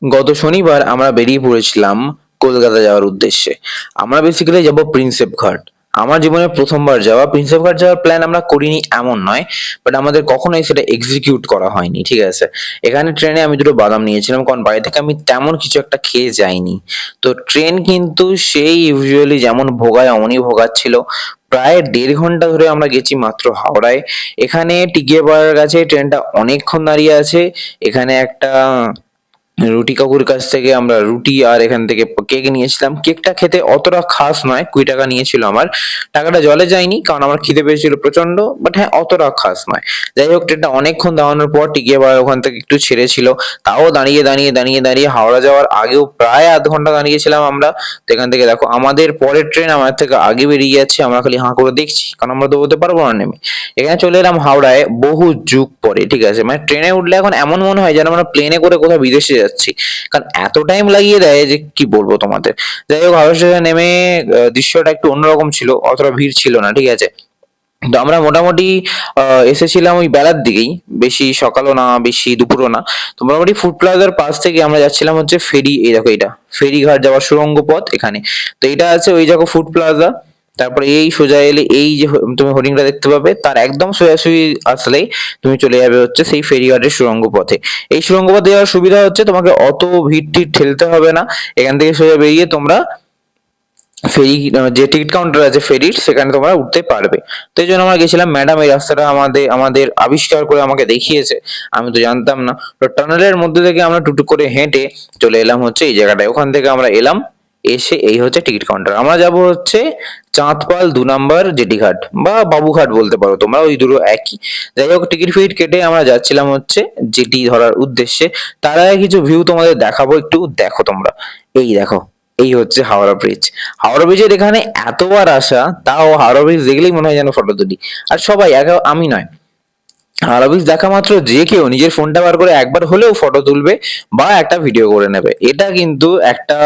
গত শনিবার আমরা বেরিয়ে পড়েছিলাম কলকাতা যাওয়ার উদ্দেশ্যে। আমরা বেসিক্যালি যাব প্রিন্সেপ ঘাট। আমার জীবনে প্রথমবার যাওয়া প্রিন্সেপ ঘাট যাওয়ার প্ল্যান আমরা করিনি এমন নয়, বাট আমাদের কখনোই সেটা এক্সিকিউট করা হয়নি, ঠিক আছে। এখানে ট্রেনে আমি দুটো বাদাম নিয়েছিলাম, কারণ বাড়ি থেকে আমি তেমন কিছু একটা খেয়ে যাইনি। তো ট্রেন কিন্তু সেই ইউজুয়ালি যেমন ভোগায় অমনই ভোগাচ্ছিল। প্রায় 1.5 ঘন্টা ধরে আমরা গেছি মাত্র হাওড়ায়। এখানে টিকিয়ে পাওয়ার কাছে ট্রেনটা অনেকক্ষণ দাঁড়িয়ে আছে। এখানে একটা রুটি কাকুর কাছ থেকে আমরা রুটি আর এখান থেকে কেক নিয়েছিলাম। কেকটা খেতে অতটা খাস নয়, 20 টাকা নিয়েছিল আমার। টাকাটা জলে যায়নি, কারণ আমার খিদে পেয়েছিল প্রচন্ড, বাট হ্যাঁ অতটা খাস নয়। যাই হোক, ট্রেনটা অনেকক্ষণ দাঁড়ানোর পর টিকিয়ে আবার ওখান থেকে একটু ছেড়েছিল। তাও দাঁড়িয়ে দাঁড়িয়ে দাঁড়িয়ে দাঁড়িয়ে হাওড়া যাওয়ার আগেও প্রায় আধ ঘন্টা দাঁড়িয়েছিলাম আমরা। তো এখান থেকে দেখো আমাদের পরের ট্রেন আমার থেকে আগে বেরিয়ে যাচ্ছে, আমরা খালি হাঁ করে দেখছি, কারণ আমরা দৌড়তে পারবো না নেমে। এখানে চলে এলাম হাওড়ায় বহু যুগ পরে, ঠিক আছে। মানে ট্রেনে উঠলে এখন এমন মনে হয় যেন আমরা প্লেনে করে কোথাও বিদেশে যাচ্ছি, কারণ এত টাইম লাগিয়ে দেয় যে কি বলবো তোমাদের। যাই হোক, হাওড়া স্টেশনে নেমে দৃশ্যটা একটু অন্যরকম ছিল, অতটা ভিড় ছিল না, ঠিক আছে। তো আমরা মোটামুটি এসেছিলাম ওই বেলার দিকেই, বেশি সকালও না বেশি দুপুরও না। তো মোটামুটি ফুড প্লাজার পাশ থেকে আমরা যাচ্ছিলাম হচ্ছে ফেরি, এই দেখো এটা ফেরিঘাট যাওয়ার সুড়ঙ্গ পথ এখানে। তো এটা আছে ওই দেখো ফুড প্লাজা। তারপরে এই সোজা এলে এই যে তুমি হোর্ডিংটা দেখতে পাবে, তার একদম সোজাসুজি আসলেই তুমি চলে যাবে হচ্ছে সেই ফেরিঘাটের সুড়ঙ্গ পথে। এই সুড়ঙ্গ পথে যাওয়ার সুবিধা হচ্ছে তোমাকে অত ভিড় টিড় ঠেলতে হবে না। এখান থেকে সোজা বেরিয়ে তোমরা ফেরি, যে টিকিট কাউন্টার আছে ফেরির, সেখানে তোমরা উঠতে পারবে। তো এই জন্য আমরা গেছিলাম। ম্যাডাম এই রাস্তাটা আমাদের আমাদের আবিষ্কার করে আমাকে দেখিয়েছে, আমি তো জানতাম না। তো টানেলের মধ্যে থেকে আমরা টুকটুক করে হেঁটে চলে এলাম হচ্ছে এই জায়গাটায়। ওখান থেকে আমরা এলাম, এসে এই হচ্ছে টিকিট কাউন্টার। আমরা যাব হচ্ছে চাঁদপাল 2 নম্বর জেটি ঘাট বা বাবুঘাট বলতে পারো তোমরা, ওই দুটো একই। যাই হোক, টিকিট ফিকিট কেটে আমরা যাচ্ছিলাম হচ্ছে জেটি ধরার উদ্দেশ্যে। তার আগে কিছু ভিউ তোমাদের দেখাবো, একটু দেখো তোমরা। এই দেখো, এই হচ্ছে হাওড়া ব্রিজ। হাওড়া ব্রিজের এখানে এতবার আসা, তাও হাওড়া ব্রিজ দেখলেই মনে হয় যেন ফটো তুলি। আর সবাই, একা আমি নয়, হাওড়া ব্রিজ দেখা মাত্র যে কেউ নিজের ফোনটা বার করে একবার হলেও ফটো তুলবে বা একটা ভিডিও করে নেবে। এটা কিন্তু একটা,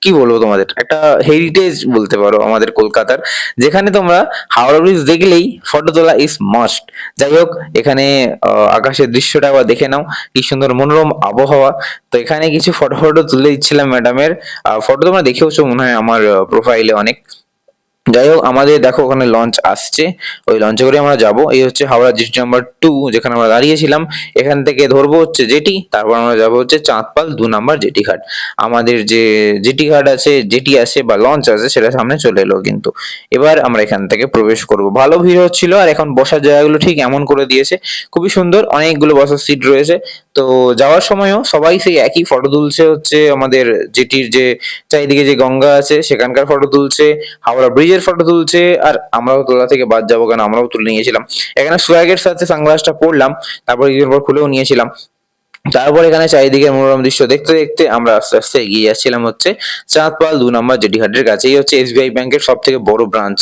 কি বলবো তোমাদের, একটা হেরিটেজ বলতে পারো আমাদের কলকাতার, যেখানে তোমরা হাওড়া ব্রিজ দেখলেই ফটো তোলা ইজ মাস্ট। যাই হোক, এখানে আকাশের দৃশ্যটা আবার দেখে নাও, কি সুন্দর মনোরম আবহাওয়া। তো এখানে কিছু ফটো ফটো তুলে দিচ্ছিলাম ম্যাডামের। ফটো তোমরা দেখেওছো মনে হয় আমার প্রোফাইলে অনেক। যাই হোক, আমাদের দেখো ওখানে লঞ্চ আসছে, ওই লঞ্চে করে আমরা যাব। এই হচ্ছে হাওড়া জেটি নাম্বার 2, যেখানে আমরা দাঁড়িয়েছিলাম। এখান থেকে ধরবো হচ্ছে জেটি, তারপর আমরা যাব হচ্ছে চাঁদপাল 2 নম্বর জেটি ঘাট। আমাদের যে জেটি ঘাট আছে, জেটি আছে বা লঞ্চ আছে, সেটা সামনে চলে এলো কিন্তু। এবার আমরা এখান থেকে প্রবেশ করব। ভালো ভিড় হচ্ছিল, আর এখন বসার জায়গাগুলো ঠিক এমন করে দিয়েছে, খুবই সুন্দর, অনেকগুলো বসার সিট রয়েছে। তো যাওয়ার সময়ও সবাই সেই একই ফটো তুলছে হচ্ছে আমাদের জেটির যে চারিদিকে যে গঙ্গা আছে সেখানকার ফটো তুলছে, হাওড়া ব্রিজের ফটো তুলছে। আর আমরাও তোলা থেকে বাদ যাবো কেন, আমরাও তুলে নিয়েছিলাম। এখানে সোয়াগের সাথে সানগ্লাসটা পরলাম, তারপর কিছুদিন পর খুলেও নিয়েছিলাম। তারপর এখানে চারিদিকে মনোরম দৃশ্য দেখতে দেখতে আমরা আস্তে আস্তে এগিয়ে যাচ্ছিলাম হচ্ছে চাঁদপাল 2 নম্বর জেটি ঘাটের কাছে। এই হচ্ছে এসবিআই ব্যাংকের সব থেকে বড় ব্রাঞ্চ,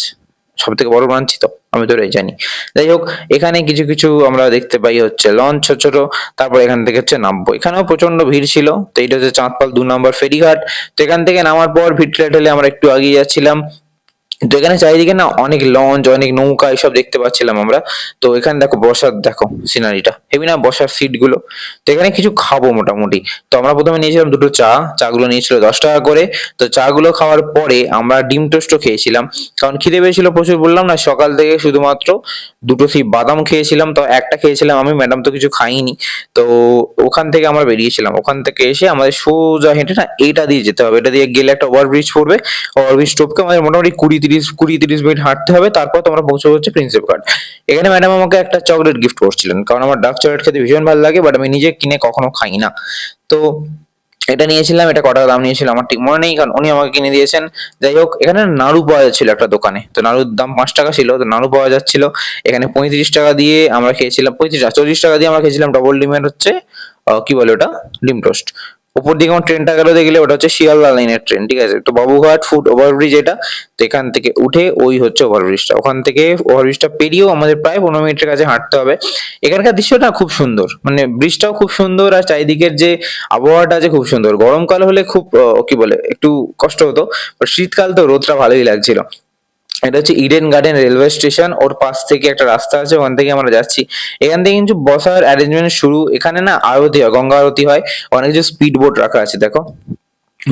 সব থেকে বড় ব্রাঞ্চই তো, আমি তো এটাই জানি। যাই হোক, এখানে কিছু কিছু আমরা দেখতে পাই হচ্ছে লঞ্চ ছোট ছোট। তারপর এখান থেকে হচ্ছে নামবো, এখানেও প্রচন্ড ভিড় ছিল। তো এটা হচ্ছে চাঁদপাল 2 নম্বর ফেরিঘাট। তো এখান থেকে নামার পর ভিড় ঠেলে ঠেলে আমরা একটু এগিয়ে যাচ্ছিলাম। তো এখানে চারিদিকে না অনেক লঞ্চ, অনেক নৌকা এসব দেখতে পাচ্ছিলাম আমরা। তো এখানে দেখো বসার, দেখো সিনারিটা হেভি না, বসার সিট গুলো। তো এখানে কিছু খাবো মোটামুটি। তো আমরা প্রথমে নিয়েছিলাম দুটো চা, চাগুলো নিয়েছিল 10 টাকা করে। তো চা গুলো খাওয়ার পরে আমরা ডিম টোস্টও খেয়েছিলাম, কারণ খিদে পেয়েছিল প্রচুর। বললাম না, সকাল থেকে শুধুমাত্র দুটো সেই বাদাম খেয়েছিলাম, তো একটা খেয়েছিলাম আমি, ম্যাডাম তো কিছু খাইনি। তো ওখান থেকে আমরা বেরিয়েছিলাম। ওখান থেকে এসে আমাদের সোজা হেঁটে না এইটা দিয়ে যেতে হবে, এটা দিয়ে গেলে একটা ওভারব্রিজ পড়বে। ওভারব্রিজ টপকে আমাদের মোটামুটি 20-30 মিনিট হাঁটতে হবে, তারপর তোমরা পৌঁছাবো হচ্ছে প্রিন্সেপ ঘাট। এখানে ম্যাডাম আমাকে একটা চকলেট গিফট করছিলেন, কারণ আমার ডার্ক চকলেট খেতে ভীষণ ভালো লাগে, বাট আমি নিজে কিনে কখনো খাই না। তো এটা নিয়েছিলাম। এটা কত টাকা দাম নিয়েছিল আমার ঠিক মনে নেই, কারণ উনি আমাকে কিনে দিয়েছেন। যাই হোক, এখানে নাড়ু পাওয়া যাচ্ছিল একটা দোকানে, তো নাড়ুর দাম 5 টাকা ছিল, তো নাড়ু পাওয়া যাচ্ছিল। এখানে 35 টাকা দিয়ে আমরা খেয়েছিলাম, 40 টাকা দিয়ে আমরা খেয়েছিলাম ডবল ডিমের হচ্ছে কি বলে ওটা, ডিম টোস্ট। উপর দিকে আমার ট্রেনটা গেল দেখলে, ওটা হচ্ছে শিয়ালদা লাইনের ট্রেন, ঠিক আছে। তো বাবুঘাট ফুট ওভারব্রিজ এটা। তো এখান থেকে উঠে ওই হচ্ছে ওভারব্রিজটা, ওখান থেকে ওভারব্রিজটা পেরিয়েও আমাদের প্রায় 15 মিনিটের কাছে হাঁটতে হবে। এখানকার দৃশ্যটা খুব সুন্দর, মানে ব্রিজটাও খুব সুন্দর, আর চারিদিকের যে আবহাওয়াটা আছে খুব সুন্দর। গরমকাল হলে খুব কি বলে একটু কষ্ট হতো, বাট শীতকাল তো রোদটা ভালোই লাগছিল। এটা হচ্ছে ইডেন গার্ডেন রেলওয়ে স্টেশন, ওর পাশ থেকে একটা রাস্তা আছে, ওখান থেকে আমরা যাচ্ছি। এখান থেকে কিন্তু বসার অ্যারেঞ্জমেন্ট শুরু। এখানে না আরতি হয়, গঙ্গা আরতি হয়, অনেক কিছু স্পিড বোট রাখা আছে দেখো,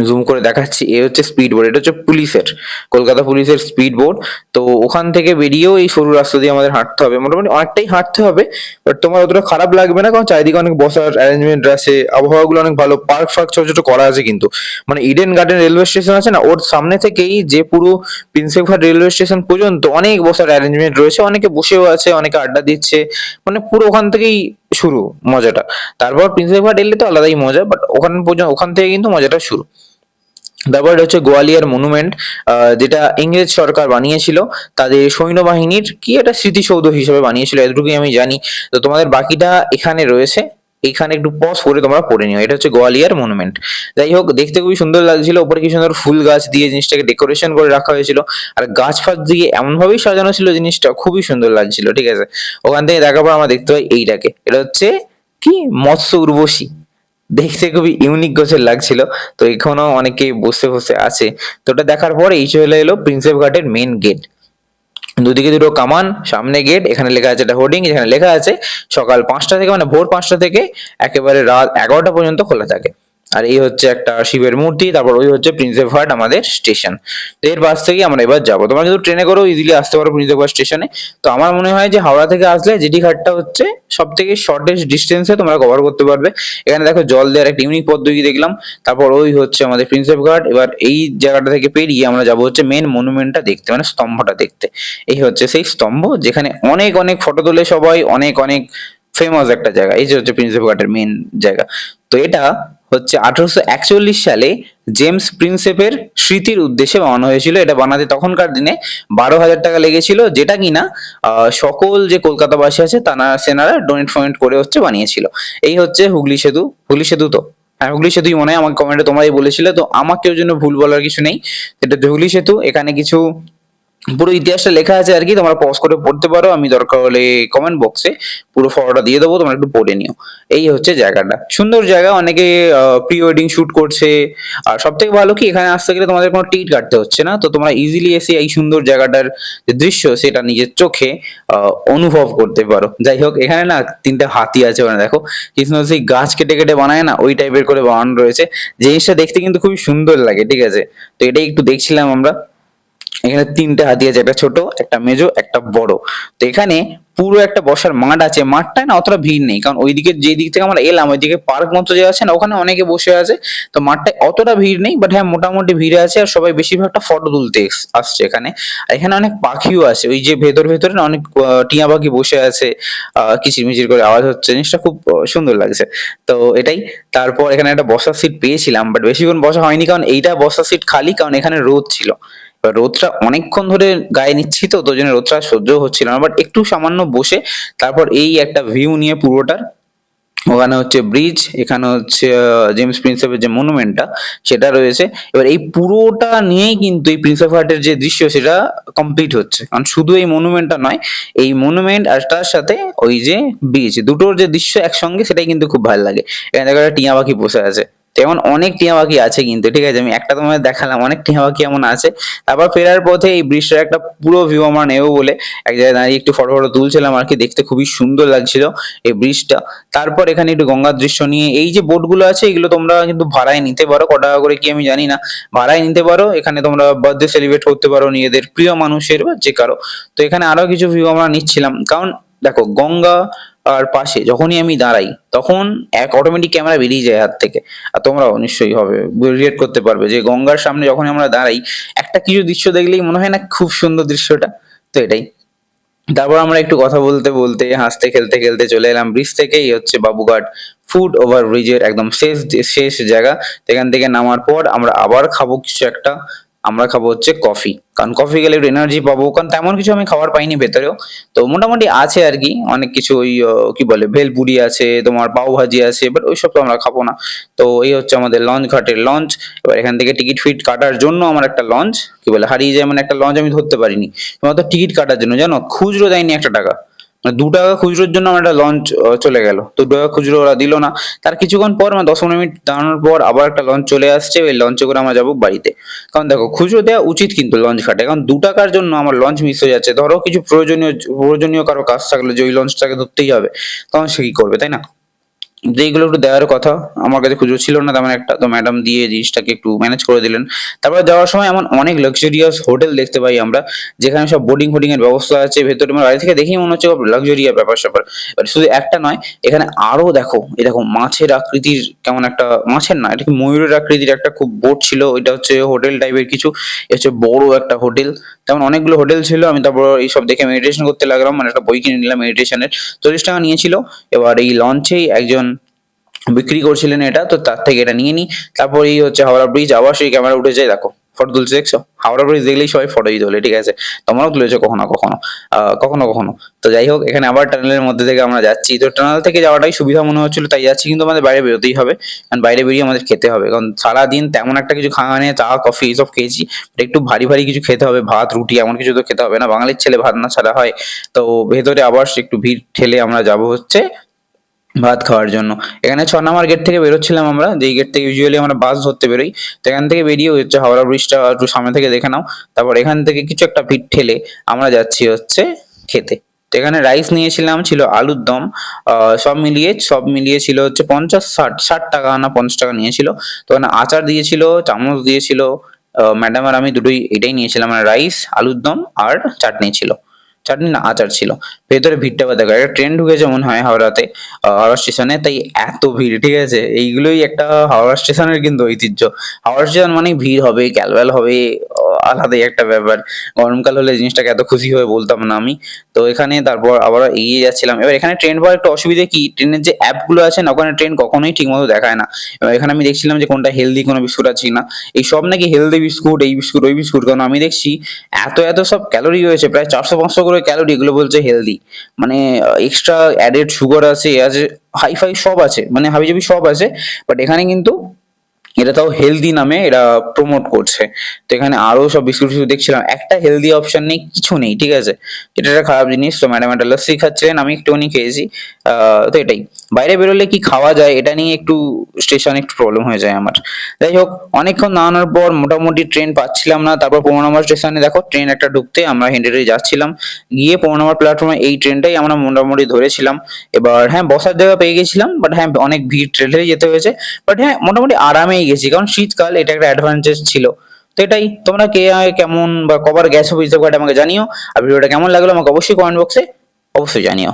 জুম করে দেখাচ্ছি। এ হচ্ছে স্পিড বোট, এটা হচ্ছে পুলিশের, কলকাতা পুলিশের স্পিড বোট। তো ওখান থেকে বেরিয়েও এই সরু রাস্তা দিয়ে আমাদের হাঁটতে হবে, মোটামুটি অনেকটাই হাঁটতে হবে, বাট তোমার অতটা খারাপ লাগবে না, কারণ চারিদিকে অনেক বসার অ্যারেঞ্জমেন্ট আছে, আবহাওয়াগুলো অনেক ভালো, পার্ক ফার্ক ছোট ছোট করা আছে কিন্তু। মানে ইডেন গার্ডেন রেলওয়ে স্টেশন আছে না, ওর সামনে থেকেই যে পুরো প্রিন্সেপ ঘাট রেলওয়ে স্টেশন পর্যন্ত অনেক বসার অ্যারেঞ্জমেন্ট রয়েছে, অনেকে বসেও আছে, অনেকে আড্ডা দিচ্ছে, মানে পুরো ওখান থেকেই শুরু মজাটা। তারপর প্রিন্সেপ ঘাট এলে তো আলাদাই মজা, বাট ওখান পর্যন্ত, ওখান থেকে কিন্তু মজাটা শুরু। তারপর এটা হচ্ছে গোয়ালিয়র মনুমেন্ট, যেটা ইংরেজ সরকার বানিয়েছিল, তাদের সৈন্যবাহিনীর কি একটা স্মৃতিসৌধ হিসেবে বানিয়েছিল, এতটুকুই আমি জানি। তো তোমাদের বাকিটা এখানে রয়েছে, এখানে একটু পজ করে তোমরা পড়ে নিও। এটা হচ্ছে গোয়ালিয়র মনুমেন্ট। যাই হোক, দেখতে খুবই সুন্দর লাগছিল, উপরে কি সুন্দর ফুল গাছ দিয়ে জিনিসটাকে ডেকোরেশন করে রাখা হয়েছিল, আর গাছ ফাছ দিয়ে এমন ভাবেই সাজানো ছিল, জিনিসটা খুবই সুন্দর লাগছিল, ঠিক আছে। ওখান থেকে দেখার পর আমরা দেখতে পাই এইটাকে, এটা হচ্ছে কি, মৎস্য উর্বশী। দেখতে খুবই ইউনিক গোছের লাগছিল। তো এখনো অনেকে বসে বসে আছে। তো ওটা দেখার পরে এই চলে এলো প্রিন্সেপ ঘাটের মেন গেট। দুদিকে দুটো কামান, সামনে গেট, এখানে লেখা আছে একটা হোর্ডিং, এখানে লেখা আছে সকাল 5টা থেকে, মানে ভোর 5টা থেকে একেবারে রাত 11টা পর্যন্ত খোলা থাকে। আর এই হচ্ছে একটা শিবের মূর্তি, তারপর ওই হচ্ছে প্রিন্সেপ ঘাট আমাদের স্টেশন। তো এর বাস থেকে আমরা এবার যাবো। তোমরা যদি ট্রেনে করেও ইজিলি আসতে পারো প্রিন্সেপ ঘাট স্টেশনে। তো আমার মনে হয় যে হাওড়া থেকে আসলে জেটি ঘাটটা হচ্ছে সব থেকে শর্টেস্ট ডিস্টেন্সে তোমরা কভার করতে পারবে। এখানে দেখো জল দেওয়ার একটা ইউনিক পদ্ধতি দেখলাম। তারপর ওই হচ্ছে আমাদের প্রিন্সেপ ঘাট। এবার এই জায়গাটা থেকে পেরিয়ে আমরা যাবো হচ্ছে মেন মনুমেন্টটা দেখতে, মানে স্তম্ভটা দেখতে। এই হচ্ছে সেই স্তম্ভ, যেখানে অনেক অনেক ফটো তোলে সবাই, অনেক অনেক ফেমাস একটা জায়গা। এই যে হচ্ছে প্রিন্সেপ ঘাটের মেন জায়গা। তো এটা হচ্ছে 1841 সালে জেমস প্রিন্সেপের স্মৃতির উদ্দেশ্যে বানানো হয়েছিল। এটা বানাতে তখনকার দিনে 12,000 টাকা লেগেছিল, যেটা কিনা সকল যে কলকাতাবাসী আছে তারা সেনারা ডোনেট ফোনেট করে হচ্ছে বানিয়েছিল। এই হচ্ছে হুগলি সেতু। হুগলি সেতু তো, হ্যাঁ হুগলি সেতুই মনে হয়, আমার কমেন্টে তোমরাই বলেছিলে, তো আমাকেও জন্য ভুল বলার কিছু নেই। এটা হচ্ছে হুগলি সেতু। এখানে কিছু পুরো ইতিহাসটা লেখা আছে আর কি, তোমরা পজ করে পড়তে পারো, আমি দরকার হলে কমেন্ট বক্সে পুরো ফটোটা দিয়ে দেবো, তোমরা একটু পড়ে নিও। এই হচ্ছে জায়গাটা, সুন্দর জায়গা, অনেকে প্রি ওয়েডিং শুট করছে। আর সব থেকে ভালো কি, এখানে আসতে গেলে তোমাদের কোনো টিকিট কাটতে হচ্ছে না, তো তোমরা ইজিলি এসে এই সুন্দর জায়গাটার যে দৃশ্য সেটা নিজের চোখে অনুভব করতে পারো। যাই হোক, এখানে না 3টা হাতি আছে, মানে দেখো কি সুন্দর, সেই গাছ কেটে কেটে বানায় না, ওই টাইপের করে বানানো রয়েছে। জিনিসটা দেখতে কিন্তু খুবই সুন্দর লাগে, ঠিক আছে। তো এটাই একটু দেখছিলাম আমরা। এখানে 3টে হাতি আছে, একটা ছোট, একটা মেজো, একটা বড়। তো এখানে পুরো একটা বসার মাঠ আছে, মাঠটায় না অতটা ভিড় নেই, কারণ ওইদিকে যে দিক থেকে আমরা এলাম ওইদিকে পার্ক মতো যে আছে না, ওখানে অনেকে বসে আছে। তো মাঠটায় অতটা ভিড় নেই, বাট হ্যাঁ মোটামুটি ভিড় আছে, আর সবাই বেশিরভাগটা ফটো তুলতে আসছে এখানে। আর এখানে অনেক পাখিও আছে, ওই যে ভেতর ভেতরে না অনেক টিয়া পাখি বসে আছে, কিচিরমিচির করে আওয়াজ হচ্ছে, জিনিসটা খুব সুন্দর লাগছে। তো এটাই। তারপর এখানে একটা বসার সিট পেয়েছিলাম, বাট বেশিক্ষণ বসা হয়নি, কারণ এইটা বসার সিট খালি, কারণ এখানে রোদ ছিল। এবার রোদটা অনেকক্ষণ ধরে গায়ে নিচ্ছি, তো তোর জন্য রোদটা সহ্য হচ্ছিল না, বাট একটু সামান্য বসে তারপর এই একটা ভিউ নিয়ে পুরোটার, ওখানে হচ্ছে ব্রিজ, এখানে হচ্ছে জেমস প্রিন্সেপের যে মনুমেন্টটা সেটা রয়েছে। এবার এই পুরোটা নিয়েই কিন্তু এই প্রিন্সেপ ঘাটের যে দৃশ্য সেটা কমপ্লিট হচ্ছে, কারণ শুধু এই মনুমেন্টটা নয়, এই মনুমেন্ট আর তার সাথে ওই যে ব্রিজ, দুটোর যে দৃশ্য একসঙ্গে, সেটাই কিন্তু খুব ভালো লাগে। এখানে দেখো একটা টিয়া পাখি বসে আছে, তেমন অনেক টিয়া পাখি আছে কিন্তু, ঠিক আছে, আমি একটা তোমাদের দেখালাম, অনেক টিয়া পাখি এমন আছে। তারপর ফেরার পথে এই ব্রিজটার একটা পুরো ভিউ আমরা নেবো বলে এক জায়গায় দাঁড়িয়ে একটু ফটো ফটো তুলছিলাম আর কি, দেখতে খুবই সুন্দর লাগছিল এই ব্রিজটা। তারপর এখানে একটু গঙ্গার দৃশ্য নিয়ে, এই যে বোট গুলো আছে এগুলো তোমরা কিন্তু ভাড়ায় নিতে পারো, ক টাকা করে কি আমি জানি না, ভাড়ায় নিতে পারো। এখানে তোমরা বার্থডে সেলিব্রেট করতে পারো নিজেদের প্রিয় মানুষের বা যে কারো। তো এখানে আরো কিছু ভিউ আমরা নিচ্ছিলাম, কারণ দেখো গঙ্গা আর পাশে যখনই আমি দাঁড়াই তখন এক অটোমেটিক ক্যামেরা বেরিয়ে যায় হাত থেকে। আর তোমরাও নিশ্চয়ই হবে রিলেট করতে পারবে যে গঙ্গার সামনে যখন আমরা দাঁড়াই, একটা কিছু দৃশ্য দেখলেই মনে হয় না খুব সুন্দর দৃশ্যটা। তো এটাই। তারপর আমরা একটু কথা বলতে বলতে হাসতে খেলতে খেলতে চলে এলাম ব্রিজ থেকে। এই হচ্ছে বাবুঘাট ফুট ওভার ব্রিজের একদম শেষ শেষ জায়গা। এখান থেকে নামার পর আমরা আবার খাবো কিছু একটা, আমরা খাবো হচ্ছে কফি, কারণ কফি গেলে একটু এনার্জি পাবো, কারণ তেমন কিছু আমি খাবার পাইনি ভেতরেও। তো মোটামুটি আছে আর কি অনেক কিছু, ওই কি বলে ভেলপুরি আছে, তোমার পাও ভাজি আছে, বাট ওইসব তো আমরা খাবো না। তো এই হচ্ছে আমাদের লঞ্চ ঘাটের লঞ্চ। এবার এখান থেকে টিকিট ফিট কাটার জন্য আমার একটা লঞ্চ কি বলে হারিয়ে যায়, মানে একটা লঞ্চ আমি ধরতে পারিনি, তোমার তো টিকিট কাটার জন্য জানো খুচরো দেয়নি 1 টাকা। মানে 2 টাকা খুচরোর জন্য আমার একটা লঞ্চ চলে গেল। তো 2 টাকা খুচরো ওরা দিল না। তার কিছুক্ষণ পর মানে 10-15 মিনিট দাঁড়ানোর পর আবার একটা লঞ্চ চলে আসছে। ওই লঞ্চে করে আমরা যাবো বাড়িতে। কারণ দেখো খুচরো দেওয়া উচিত কিন্তু লঞ্চ ঘাটে। কারণ 2 টাকার জন্য আমার লঞ্চ মিস হয়ে যাচ্ছে। ধরো কিছু প্রয়োজনীয় কারো কাজ থাকলো যে ওই লঞ্চটাকে ধরতেই হবে। তখন সে কি করবে, তাই না? যেইগুলো একটু দেওয়ার কথা, আমার কাছে খুচরো ছিল না তেমন একটা, তো ম্যাডাম দিয়ে জিনিসটাকে একটু ম্যানেজ করে দিলেন। তারপরে যাওয়ার সময় এমন অনেক লাক্সারিয়াস হোটেল দেখতে পাই আমরা, যেখানে সব বোটিং ফোটিং এর ব্যবস্থা আছে ভেতরে। আমার বাড়ি থেকে দেখেই মনে হচ্ছে লাক্সারিয়া ব্যাপার স্যাপার। এবার শুধু একটা নয়, এখানে আরো দেখো, এই দেখো মাছের আকৃতির কেমন একটা, মাছের না, এটা কি ময়ূরের আকৃতির একটা খুব বোট ছিল। ওইটা হচ্ছে হোটেল টাইপের কিছু। এটা হচ্ছে বড় একটা হোটেল। তেমন অনেকগুলো হোটেল ছিল। আমি তারপর এইসব দেখে মেডিটেশন করতে লাগলাম, মানে একটা বই কিনে নিলাম মেডিটেশনের। 40 টাকা নিয়েছিল। এবার এই লঞ্চেই একজন বিক্রি করছিলেন এটা, তো তার থেকে এটা নিয়ে নিই। তারপর এই হচ্ছে হাওড়া ব্রিজ, আবার সেই ক্যামেরা উঠে যায়, দেখো ফটো তুলছে দেখছো। হাওড়া ব্রিজ দেখলেই সবাই ফটোই তোলে, ঠিক আছে? তোমরাও তুলেছো কখনো কখনো, কখনো কখনো। তো যাই হোক, এখানে আবার টানেলের মধ্যে থেকে আমরা যাচ্ছি। তো টানেল থেকে যাওয়াটাই সুবিধা মনে হচ্ছিল, তাই যাচ্ছি। কিন্তু আমাদের বাইরে বেরোতেই হবে, কারণ বাইরে বেরিয়ে আমাদের খেতে হবে। কারণ সারাদিন তেমন একটা কিছু খাওয়া নেই, চা কফি এইসব খেয়েছি। But একটু ভারী ভারী কিছু খেতে হবে, ভাত রুটি এমন কিছু তো খেতে হবে না, বাঙালির ছেলে ভাত না ছাড়া হয়? তো ভেতরে আবার একটু ভিড় ঠেলে আমরা যাব হচ্ছে ভাত খাওয়ার জন্য। এখানে 6 নম্বর গেট থেকে বেরোচ্ছিলাম আমরা, যেই গেট থেকে ইউজুয়ালি আমরা বাস ধরতে বেরোই। তো এখান থেকে বেরিয়ে হচ্ছে হাওড়া ব্রিজটা একটু সামনে থেকে দেখে নাও। তারপর এখান থেকে কিছু একটা ভিড় ঠেলে আমরা যাচ্ছি হচ্ছে খেতে। তো এখানে রাইস নিয়েছিলাম, ছিল আলুর দম। সব মিলিয়ে ছিল হচ্ছে 50-60 টাকা না 50 টাকা নিয়েছিল। তো এখানে আচার দিয়েছিল, চামচ দিয়েছিল। ম্যাডাম আর আমি দুটোই এটাই নিয়েছিলাম, মানে রাইস, আলুর দম আর চাটনি ছিল। চাটনি না, আচার ছিল। ভেতরে ভিড়টা আবার দেখো, একটা ট্রেন ঢুকেছে মনে হয় হাওড়াতে, হাওড়া স্টেশনে, তাই এত ভিড়, ঠিক আছে? এইগুলোই একটা হাওড়া স্টেশনের কিন্তু ঐতিহ্য। হাওড়া স্টেশন মানে ভিড় হবে, ক্যালবেল হবে, আলাদাই একটা ব্যাপার। গরমকাল হলে জিনিসটাকে এত খুশি হয়ে বলতাম না আমি। তো এখানে তারপর আবার এগিয়ে যাচ্ছিলাম। এবার এখানে ট্রেন পাওয়ার একটু অসুবিধা কি, ট্রেনের যে অ্যাপগুলো আছে না, ওখানে ট্রেন কখনোই ঠিক মতো দেখায় না। এবার এখানে আমি দেখছিলাম যে কোনটা হেলদি কোনো বিস্কুট আছে কিনা। এই সব নাকি হেলদি বিস্কুট, এই বিস্কুট ওই বিস্কুট, কারণ আমি দেখছি এত এত সব ক্যালোরি রয়েছে, প্রায় 400-500 করে ক্যালোরি, এগুলো বলছে হেলদি। মানে এক্সট্রা অ্যাডেড সুগার আছে, হাই ফাই সব আছে, মানে হাবিজাবি সব আছে। বাট এখানে কিন্তু এটা তাও হেলদি নামে এরা প্রমোট করছে। তো এখানে আরো সব বিস্কুট ফিস্কুট দেখছিলাম, একটা হেলদি অপশন নেই, কিছু নেই, ঠিক আছে? এটা একটা খারাপ জিনিস। তো ম্যাডাম একটা লস্যি খাচ্ছিলেন, আমি একটুখানি খেয়েছি। তো এটাই, বাইরে বেরোলে কি খাওয়া যায় এটা নিয়ে একটু স্টেশনে একটু প্রবলেম হয়ে যায় আমার। যাই হোক, অনেকক্ষণ দাঁড়ানোর পর মোটামুটি ট্রেন পাচ্ছিলাম না। তারপর 15 নম্বর স্টেশনে দেখো ট্রেন একটা ঢুকতে আমরা হেঁটে হেঁটে যাচ্ছিলাম। গিয়ে 15 নম্বর প্ল্যাটফর্মে এই ট্রেনটাই আমরা মোটামুটি ধরেছিলাম। এবার হ্যাঁ, বসার জায়গা পেয়ে গেছিলাম, বাট হ্যাঁ অনেক ভিড়, ট্রেনে যেতে হয়েছে। বাট হ্যাঁ, মোটামুটি আরামেই গেছি, কারণ শীতকাল, এটা একটা অ্যাডভান্টেজ ছিল। তো এটাই, তোমরা কে কেমন বা কবার গেছো বুঝতে পারো আমাকে জানিও। আর ভিডিওটা কেমন লাগলো আমাকে অবশ্যই কমেন্ট বক্সে অবশ্যই জানিও।